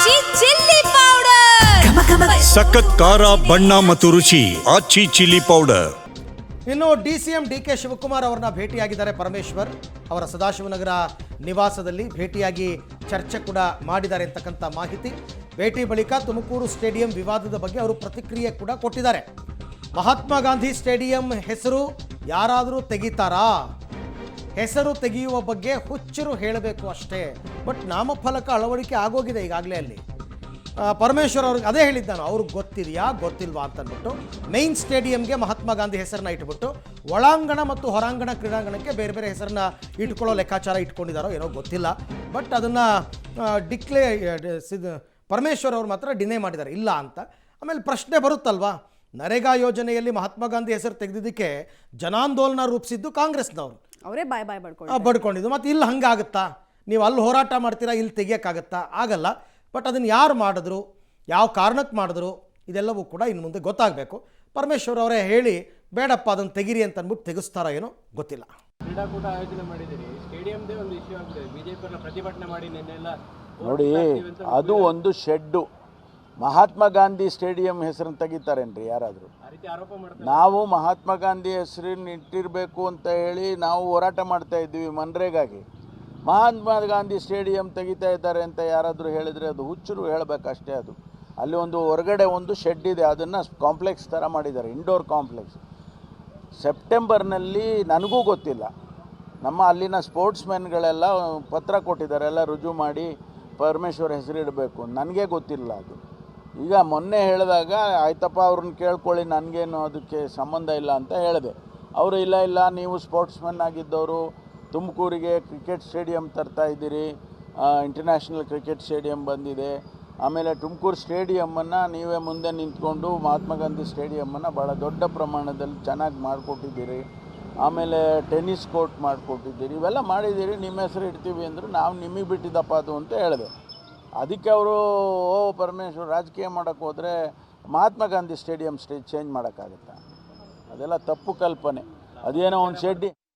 ಆಚಿ chilli powder ಸಖತ್ ಖಾರ ಬಣ್ಣ ಮತ್ತು ರುಚಿ ಆಚಿ ಚಿಲ್ಲಿ ಪೌಡರ್. ಇನ್ನು ಡಿಸಿಎಂ ಡಿಕೆ ಶಿವಕುಮಾರ್ ಅವರನ್ನ ಭೇಟಿಯಾಗಿದ್ದಾರೆ ಪರಮೇಶ್ವರ್ ಅವರ ಸದಾಶಿವನಗರ ನಿವಾಸದಲ್ಲಿ ಭೇಟಿಯಾಗಿ ಚರ್ಚೆ ಕೂಡ ಮಾಡಿದ್ದಾರೆ ಅಂತಕ್ಕಂಥ ಮಾಹಿತಿ. ಭೇಟಿ ಬಳಿಕ ತುಮಕೂರು ಸ್ಟೇಡಿಯಂ ವಿವಾದದ ಬಗ್ಗೆ ಅವರು ಪ್ರತಿಕ್ರಿಯೆ ಕೂಡ ಕೊಟ್ಟಿದ್ದಾರೆ. ಮಹಾತ್ಮ ಗಾಂಧಿ ಸ್ಟೇಡಿಯಂ ಹೆಸರು ಯಾರಾದರೂ ತೆಗಿತಾರಾ? ಹೆಸರು ತೆಗೆಯುವ ಬಗ್ಗೆ ಹುಚ್ಚರು ಹೇಳಬೇಕು ಅಷ್ಟೇ. ಬಟ್ ನಾಮಫಲಕ ಅಳವಡಿಕೆ ಆಗೋಗಿದೆ ಈಗಾಗಲೇ ಅಲ್ಲಿ. ಪರಮೇಶ್ವರ್ ಅವ್ರಿಗೆ ಅದೇ ಹೇಳಿದ್ದಾನು, ಅವ್ರಿಗೆ ಗೊತ್ತಿದೆಯಾ ಗೊತ್ತಿಲ್ವಾ ಅಂತಂದ್ಬಿಟ್ಟು ಮೈನ್ ಸ್ಟೇಡಿಯಂಗೆ ಮಹಾತ್ಮ ಗಾಂಧಿ ಹೆಸರನ್ನ ಇಟ್ಬಿಟ್ಟು ಒಳಾಂಗಣ ಮತ್ತು ಹೊರಾಂಗಣ ಕ್ರೀಡಾಂಗಣಕ್ಕೆ ಬೇರೆ ಬೇರೆ ಹೆಸರನ್ನ ಇಟ್ಕೊಳ್ಳೋ ಲೆಕ್ಕಾಚಾರ ಇಟ್ಕೊಂಡಿದ್ದಾರೋ ಏನೋ ಗೊತ್ತಿಲ್ಲ. ಬಟ್ ಅದನ್ನು ಪರಮೇಶ್ವರ್ ಅವರು ಮಾತ್ರ ಡಿನೇ ಮಾಡಿದ್ದಾರೆ, ಇಲ್ಲ ಅಂತ. ಆಮೇಲೆ ಪ್ರಶ್ನೆ ಬರುತ್ತಲ್ವಾ, ನರೇಗಾ ಯೋಜನೆಯಲ್ಲಿ ಮಹಾತ್ಮ ಗಾಂಧಿ ಹೆಸರು ತೆಗೆದಿದ್ದಕ್ಕೆ ಜನಾಂದೋಲನ ರೂಪಿಸಿದ್ದು ಕಾಂಗ್ರೆಸ್ನವರು, ಅವರೇ ಬಾಯ್ ಬಡ್ಕೊಂಡಿದ್ದು. ಮತ್ತು ಇಲ್ಲಿ ಹಂಗಾಗುತ್ತಾ? ನೀವು ಅಲ್ಲಿ ಹೋರಾಟ ಮಾಡ್ತೀರಾ, ಇಲ್ಲಿ ತೆಗಿಯೋಕ್ಕಾಗತ್ತಾ? ಆಗಲ್ಲ. ಬಟ್ ಅದನ್ನು ಯಾರು ಮಾಡಿದ್ರು, ಯಾವ ಕಾರಣಕ್ಕೆ ಮಾಡಿದ್ರು, ಇದೆಲ್ಲವೂ ಕೂಡ ಇನ್ನು ಮುಂದೆ ಗೊತ್ತಾಗಬೇಕು. ಪರಮೇಶ್ವರ್ ಅವರೇ ಹೇಳಿ ಬೇಡಪ್ಪ ಅದನ್ನು ತೆಗಿರಿ ಅಂತ ಅಂದ್ಬಿಟ್ಟು ತೆಗೆಸ್ತಾರೋ ಏನೋ ಗೊತ್ತಿಲ್ಲ. ಕ್ರೀಡಾಕೂಟ ಆಯೋಜನೆ ಮಾಡಿದ್ದೀರಿ, ಸ್ಟೇಡಿಯಂದೇ ಒಂದು ಇಶ್ಯೂ ಆಗಿದೆ. ಬಿಜೆಪಿ ಪ್ರತಿಭಟನೆ ಮಾಡಿ ನಿನ್ನೆಲ್ಲ ನೋಡಿ, ಅದು ಒಂದು ಶೆಡ್ಡು. ಮಹಾತ್ಮ ಗಾಂಧಿ ಸ್ಟೇಡಿಯಂ ಹೆಸರನ್ನು ತೆಗಿತಾರೇನ್ರಿ ಯಾರಾದರೂ? ನಾವು ಮಹಾತ್ಮ ಗಾಂಧಿ ಹೆಸರನ್ನು ಇಟ್ಟಿರಬೇಕು ಅಂತ ಹೇಳಿ ನಾವು ಹೋರಾಟ ಮಾಡ್ತಾ ಇದ್ದೀವಿ ಮನ್ರೇಗಾಗಿ. ಮಹಾತ್ಮ ಗಾಂಧಿ ಸ್ಟೇಡಿಯಂ ತೆಗಿತಾ ಇದ್ದಾರೆ ಅಂತ ಯಾರಾದರೂ ಹೇಳಿದರೆ ಅದು ಹುಚ್ಚರು ಹೇಳಬೇಕಷ್ಟೇ. ಅದು ಅಲ್ಲಿ ಒಂದು ಹೊರಗಡೆ ಒಂದು ಶೆಡ್ ಇದೆ, ಅದನ್ನು ಕಾಂಪ್ಲೆಕ್ಸ್ ಥರ ಮಾಡಿದ್ದಾರೆ, ಇಂಡೋರ್ ಕಾಂಪ್ಲೆಕ್ಸ್. ಸೆಪ್ಟೆಂಬರ್ನಲ್ಲಿ ನನಗೂ ಗೊತ್ತಿಲ್ಲ, ನಮ್ಮ ಅಲ್ಲಿನ ಸ್ಪೋರ್ಟ್ಸ್ ಮೆನ್ಗಳೆಲ್ಲ ಪತ್ರ ಕೊಟ್ಟಿದ್ದಾರೆ, ಎಲ್ಲ ರುಜು ಮಾಡಿ ಪರಮೇಶ್ವರ್ ಹೆಸರಿಡಬೇಕು. ನನಗೆ ಗೊತ್ತಿಲ್ಲ ಅದು. ಈಗ ಮೊನ್ನೆ ಹೇಳಿದಾಗ ಆಯ್ತಪ್ಪ ಅವ್ರನ್ನ ಕೇಳ್ಕೊಳ್ಳಿ, ನನಗೇನು ಅದಕ್ಕೆ ಸಂಬಂಧ ಇಲ್ಲ ಅಂತ ಹೇಳಿದೆ. ಅವರು ಇಲ್ಲ ನೀವು ಸ್ಪೋರ್ಟ್ಸ್ ಮೆನ್ ಆಗಿದ್ದವರು, ತುಮಕೂರಿಗೆ ಕ್ರಿಕೆಟ್ ಸ್ಟೇಡಿಯಂ ತರ್ತಾ ಇದ್ದೀರಿ, ಇಂಟರ್ನ್ಯಾಷನಲ್ ಕ್ರಿಕೆಟ್ ಸ್ಟೇಡಿಯಂ ಬಂದಿದೆ. ಆಮೇಲೆ ತುಮಕೂರು ಸ್ಟೇಡಿಯಮ್ಮನ್ನು ನೀವೇ ಮುಂದೆ ನಿಂತ್ಕೊಂಡು ಮಹಾತ್ಮ ಗಾಂಧಿ ಸ್ಟೇಡಿಯಮ್ಮನ್ನು ಭಾಳ ದೊಡ್ಡ ಪ್ರಮಾಣದಲ್ಲಿ ಚೆನ್ನಾಗಿ ಮಾಡಿಕೊಟ್ಟಿದ್ದೀರಿ. ಆಮೇಲೆ ಟೆನ್ನಿಸ್ ಕೋರ್ಟ್ ಮಾಡಿಕೊಟ್ಟಿದ್ದೀರಿ, ಇವೆಲ್ಲ ಮಾಡಿದ್ದೀರಿ, ನಿಮ್ಮ ಹೆಸರು ಇಡ್ತೀವಿ ಅಂದರು. ನಾವು ನಿಮಗೆ ಬಿಟ್ಟಿದ್ದಪ್ಪ ಅದು ಅಂತ ಹೇಳಿದೆ. ಅದಕ್ಕೆ ಅವರು ಪರಮೇಶ್ವರ್ ರಾಜಕೀಯ ಮಾಡೋಕ್ಕೆ ಹೋದರೆ ಮಹಾತ್ಮ ಗಾಂಧಿ ಸ್ಟೇಡಿಯಂ ಚೇಂಜ್ ಮಾಡೋಕ್ಕಾಗತ್ತಾ? ಅದೆಲ್ಲ ತಪ್ಪು ಕಲ್ಪನೆ. ಅದೇನೋ ಒಂದು ಶೆಡ್ಡಿ